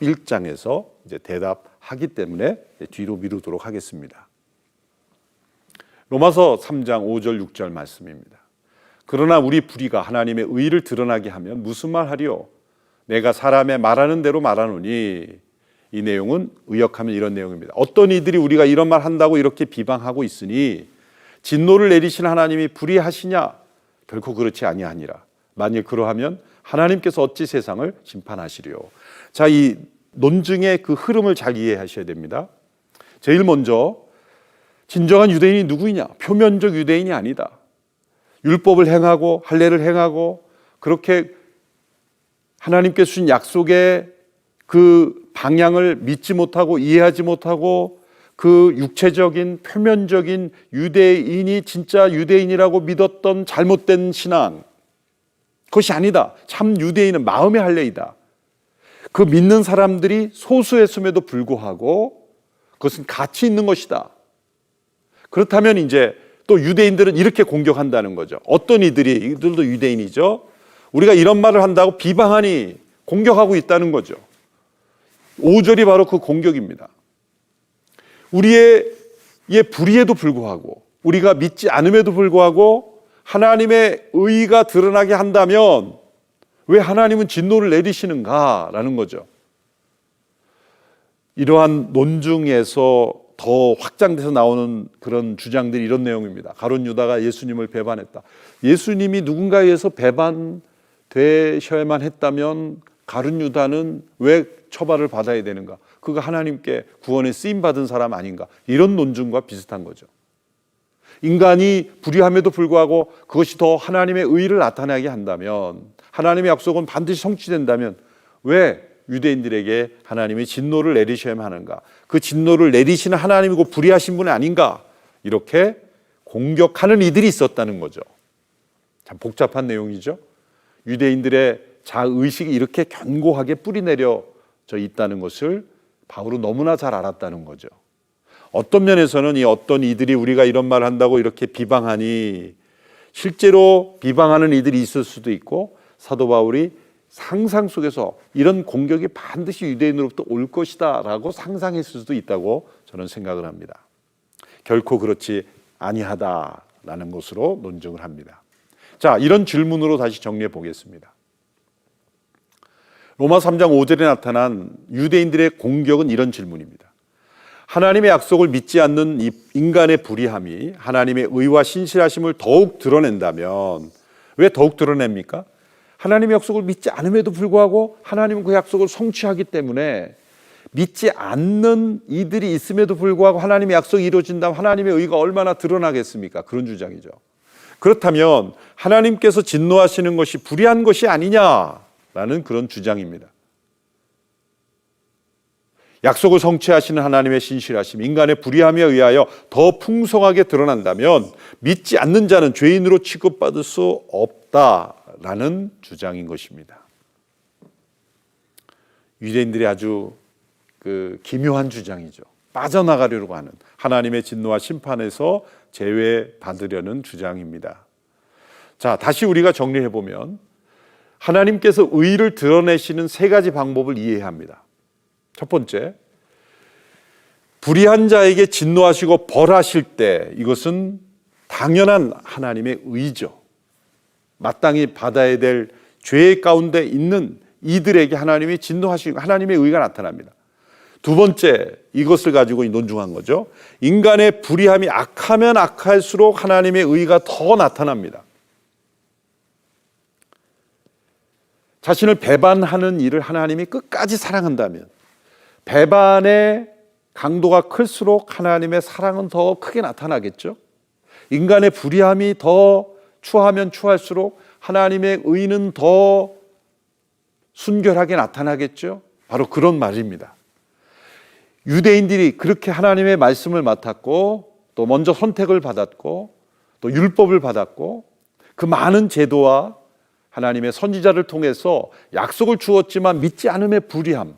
11장에서 이제 대답하기 때문에 뒤로 미루도록 하겠습니다. 로마서 3장 5절 6절 말씀입니다. 그러나 우리 불의가 하나님의 의를 드러나게 하면 무슨 말 하리요? 내가 사람의 말하는 대로 말하노니. 이 내용은 의역하면 이런 내용입니다. 어떤 이들이 우리가 이런 말 한다고 이렇게 비방하고 있으니 진노를 내리신 하나님이 불의하시냐? 결코 그렇지 아니하니라. 만일 그러하면 하나님께서 어찌 세상을 심판하시리요? 자, 이 논증의 그 흐름을 잘 이해하셔야 됩니다. 제일 먼저 진정한 유대인이 누구이냐? 표면적 유대인이 아니다. 율법을 행하고 할례를 행하고 그렇게 하나님께 주신 약속의 그 방향을 믿지 못하고 이해하지 못하고 그 육체적인 표면적인 유대인이 진짜 유대인이라고 믿었던 잘못된 신앙, 그것이 아니다. 참 유대인은 마음의 할례이다. 그 믿는 사람들이 소수였음에도 불구하고 그것은 가치 있는 것이다. 그렇다면 이제 또 유대인들은 이렇게 공격한다는 거죠. 어떤 이들도 유대인이죠. 우리가 이런 말을 한다고 비방하니 공격하고 있다는 거죠. 5절이 바로 그 공격입니다. 우리의 불의에도 불구하고 우리가 믿지 않음에도 불구하고 하나님의 의가 드러나게 한다면 왜 하나님은 진노를 내리시는가라는 거죠. 이러한 논중에서 더 확장돼서 나오는 그런 주장들이 이런 내용입니다. 가룟 유다가 예수님을 배반했다. 예수님이 누군가에 의해서 배반되셔야만 했다면 가룟 유다는 왜 처벌을 받아야 되는가? 그가 하나님께 구원에 쓰임받은 사람 아닌가? 이런 논증과 비슷한 거죠. 인간이 불의함에도 불구하고 그것이 더 하나님의 의를 나타나게 한다면, 하나님의 약속은 반드시 성취된다면 왜 유대인들에게 하나님이 진노를 내리셔야만 하는가? 그 진노를 내리시는 하나님이고 불의하신 분이 아닌가? 이렇게 공격하는 이들이 있었다는 거죠. 참 복잡한 내용이죠. 유대인들의 자의식이 이렇게 견고하게 뿌리내려져 있다는 것을 바울은 너무나 잘 알았다는 거죠. 어떤 면에서는 이 어떤 이들이 우리가 이런 말 한다고 이렇게 비방하니 실제로 비방하는 이들이 있을 수도 있고 사도 바울이 상상 속에서 이런 공격이 반드시 유대인으로부터 올 것이다 라고 상상했을 수도 있다고 저는 생각을 합니다. 결코 그렇지 아니하다라는 것으로 논증을 합니다. 자, 이런 질문으로 다시 정리해 보겠습니다. 로마 3장 5절에 나타난 유대인들의 공격은 이런 질문입니다. 하나님의 약속을 믿지 않는 이 인간의 불의함이 하나님의 의와 신실하심을 더욱 드러낸다면, 왜 더욱 드러냅니까? 하나님의 약속을 믿지 않음에도 불구하고 하나님은 그 약속을 성취하기 때문에 믿지 않는 이들이 있음에도 불구하고 하나님의 약속이 이루어진다면 하나님의 의가 얼마나 드러나겠습니까? 그런 주장이죠. 그렇다면 하나님께서 진노하시는 것이 불의한 것이 아니냐라는 그런 주장입니다. 약속을 성취하시는 하나님의 신실하심, 인간의 불의함에 의하여 더 풍성하게 드러난다면 믿지 않는 자는 죄인으로 취급받을 수 없다라는 주장인 것입니다. 유대인들이 아주 기묘한 주장이죠. 빠져나가려고 하는, 하나님의 진노와 심판에서 제외받으려는 주장입니다. 자, 다시 우리가 정리해 보면 하나님께서 의를 드러내시는 세 가지 방법을 이해해야 합니다. 첫 번째, 불의한 자에게 진노하시고 벌하실 때 이것은 당연한 하나님의 의죠. 마땅히 받아야 될 죄 가운데 있는 이들에게 하나님이 진노하시고 하나님의 의가 나타납니다. 두 번째, 이것을 가지고 논중한 거죠. 인간의 불의함이 악하면 악할수록 하나님의 의가 더 나타납니다. 자신을 배반하는 일을 하나님이 끝까지 사랑한다면 배반의 강도가 클수록 하나님의 사랑은 더 크게 나타나겠죠. 인간의 불의함이 더 추하면 추할수록 하나님의 의는 더 순결하게 나타나겠죠. 바로 그런 말입니다. 유대인들이 그렇게 하나님의 말씀을 맡았고 또 먼저 선택을 받았고 또 율법을 받았고 그 많은 제도와 하나님의 선지자를 통해서 약속을 주었지만 믿지 않음의 불의함,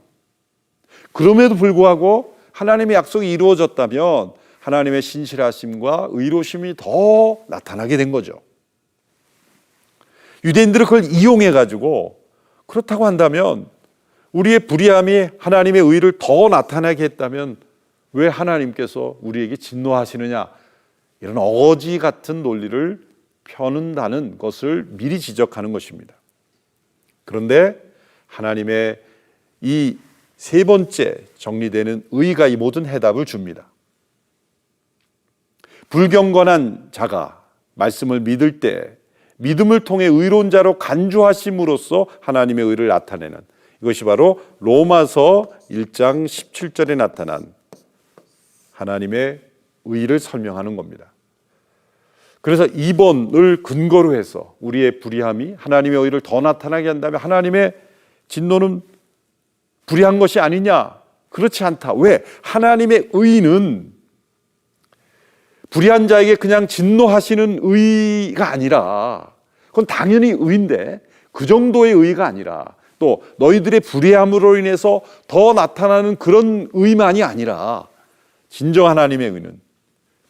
그럼에도 불구하고 하나님의 약속이 이루어졌다면 하나님의 신실하심과 의로심이 더 나타나게 된 거죠. 유대인들은 그걸 이용해 가지고 그렇다고 한다면 우리의 불의함이 하나님의 의를 더 나타나게 했다면 왜 하나님께서 우리에게 진노하시느냐, 이런 어거지 같은 논리를 펴는다는 것을 미리 지적하는 것입니다. 그런데 하나님의 이 세 번째 정리되는 의가 이 모든 해답을 줍니다. 불경건한 자가 말씀을 믿을 때 믿음을 통해 의로운 자로 간주하심으로써 하나님의 의를 나타내는, 이것이 바로 로마서 1장 17절에 나타난 하나님의 의를 설명하는 겁니다. 그래서 2번을 근거로 해서 우리의 불의함이 하나님의 의를 더 나타나게 한다면 하나님의 진노는 불의한 것이 아니냐? 그렇지 않다. 왜? 하나님의 의는 불의한 자에게 그냥 진노하시는 의가 아니라, 그건 당연히 의인데 그 정도의 의가 아니라, 또 너희들의 불의함으로 인해서 더 나타나는 그런 의만이 아니라, 진정 하나님의 의는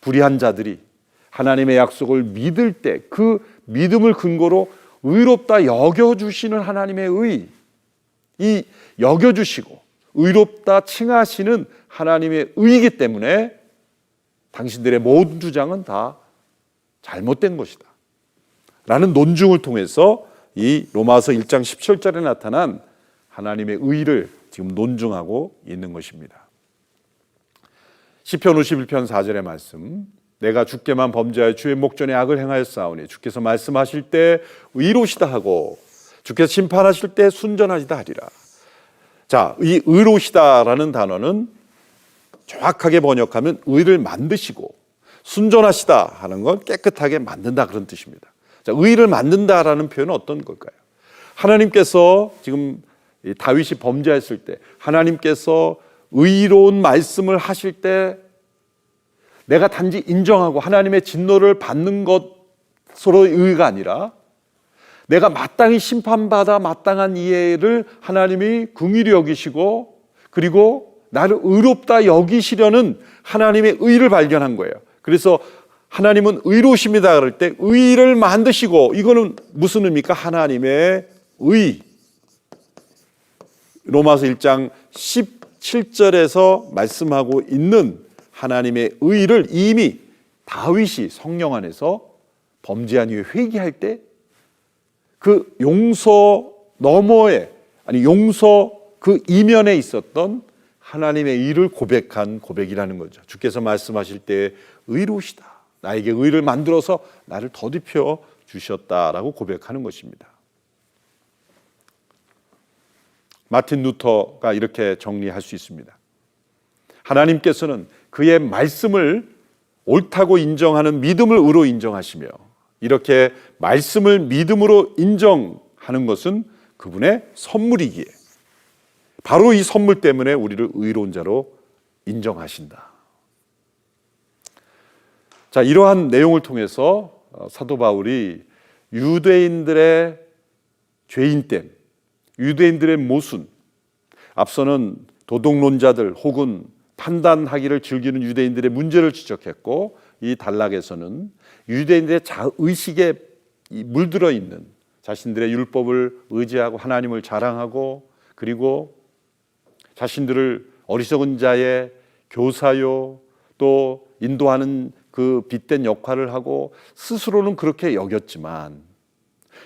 불의한 자들이 하나님의 약속을 믿을 때 그 믿음을 근거로 의롭다 여겨주시는 하나님의 의, 이 여겨주시고 의롭다 칭하시는 하나님의 의이기 때문에 당신들의 모든 주장은 다 잘못된 것이다 라는 논증을 통해서 이 로마서 1장 17절에 나타난 하나님의 의를 지금 논증하고 있는 것입니다. 시편 51편 4절의 말씀, 내가 주께만 범죄하여 주의 목전에 악을 행하였사오니 주께서 말씀하실 때 의로우시다 하고 주께서 심판하실 때 순전하시다 하리라. 자, 이 의로우시다라는 단어는 정확하게 번역하면 의를 만드시고, 순전하시다 하는 건 깨끗하게 만든다 그런 뜻입니다. 자, 의를 만든다라는 표현은 어떤 걸까요? 하나님께서 지금 다윗이 범죄했을 때 하나님께서 의로운 말씀을 하실 때 내가 단지 인정하고 하나님의 진노를 받는 것으로의 의가 아니라 내가 마땅히 심판받아 마땅한 이해를 하나님이 긍휼히 여기시고 그리고 나를 의롭다 여기시려는 하나님의 의를 발견한 거예요. 그래서 하나님은 의로우십니다 그럴 때 의를 만드시고, 이거는 무슨 의미입니까? 하나님의 의. 로마서 1장 17절에서 말씀하고 있는 하나님의 의를 이미 다윗이 성령 안에서 범죄한 이후에 회개할 때 그 용서 너머에, 아니 용서 그 이면에 있었던 하나님의 의를 고백한 고백이라는 거죠. 주께서 말씀하실 때 의로우시다, 나에게 의를 만들어서 나를 더럽혀 주셨다라고 고백하는 것입니다. 마틴 루터가 이렇게 정리할 수 있습니다. 하나님께서는 그의 말씀을 옳다고 인정하는 믿음을 의로 인정하시며, 이렇게 말씀을 믿음으로 인정하는 것은 그분의 선물이기에 바로 이 선물 때문에 우리를 의로운 자로 인정하신다. 자, 이러한 내용을 통해서 사도 바울이 유대인들의 죄인됨, 유대인들의 모순, 앞서는 도덕론자들 혹은 판단하기를 즐기는 유대인들의 문제를 지적했고, 이 단락에서는 유대인들의 자의식에 물들어 있는, 자신들의 율법을 의지하고 하나님을 자랑하고 그리고 자신들을 어리석은 자의 교사요 또 인도하는 그 빛된 역할을 하고 스스로는 그렇게 여겼지만,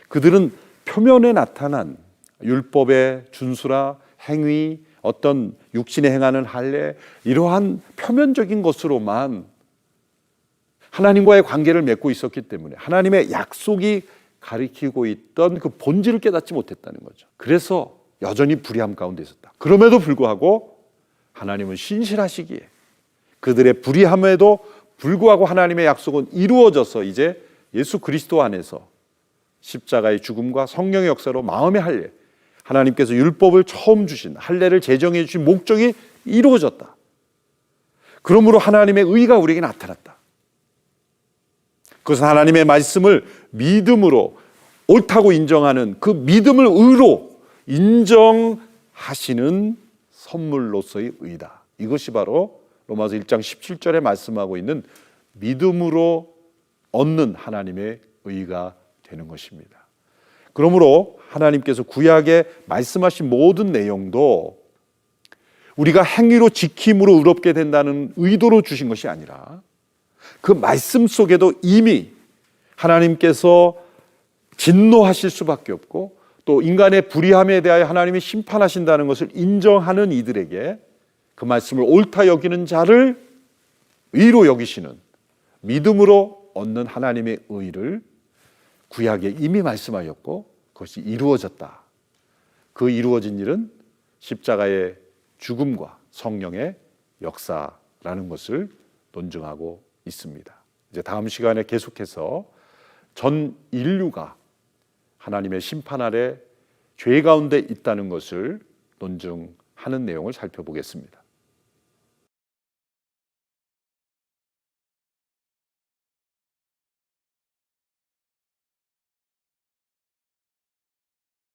그들은 표면에 나타난 율법의 준수라 행위, 어떤 육신에 행하는 할례, 이러한 표면적인 것으로만 하나님과의 관계를 맺고 있었기 때문에 하나님의 약속이 가리키고 있던 그 본질을 깨닫지 못했다는 거죠. 그래서 여전히 불의함 가운데 있었다. 그럼에도 불구하고 하나님은 신실하시기에 그들의 불의함에도 불구하고 하나님의 약속은 이루어져서 이제 예수 그리스도 안에서 십자가의 죽음과 성령의 역사로 마음의 할례, 하나님께서 율법을 처음 주신 할례를 제정해 주신 목적이 이루어졌다. 그러므로 하나님의 의가 우리에게 나타났다. 그것은 하나님의 말씀을 믿음으로 옳다고 인정하는 그 믿음을 의로 인정하시는 선물로서의 의다. 이것이 바로 로마서 1장 17절에 말씀하고 있는 믿음으로 얻는 하나님의 의가 되는 것입니다. 그러므로 하나님께서 구약에 말씀하신 모든 내용도 우리가 행위로 지킴으로 의롭게 된다는 의도로 주신 것이 아니라 그 말씀 속에도 이미 하나님께서 진노하실 수밖에 없고 또 인간의 불의함에 대하여 하나님이 심판하신다는 것을 인정하는 이들에게 그 말씀을 옳다 여기는 자를 의로 여기시는 믿음으로 얻는 하나님의 의를 구약에 이미 말씀하였고 그것이 이루어졌다. 그 이루어진 일은 십자가의 죽음과 성령의 역사라는 것을 논증하고 있습니다. 이제 다음 시간에 계속해서 전 인류가 하나님의 심판 아래 죄 가운데 있다는 것을 논증하는 내용을 살펴보겠습니다.